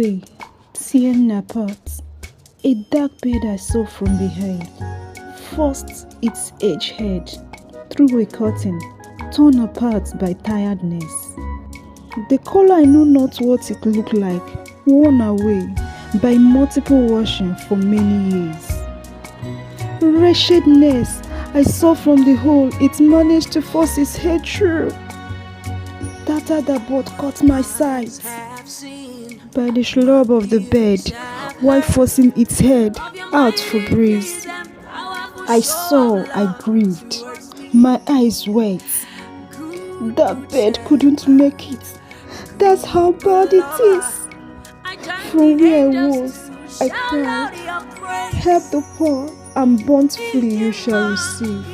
away, tearing apart. A dark beard I saw from behind. First its edge head, through a curtain, torn apart by tiredness. The color I know not what it looked like, worn away by multiple washing for many years. Wretchedness I saw from the hole it managed to force its head through. That other boat caught my sight by the shrub of the bed while forcing its head out for breeze. I saw, I grieved, my eyes wet. That bed couldn't make it. That's how bad it is. From where I was, I cried, help the poor and bond free you shall receive.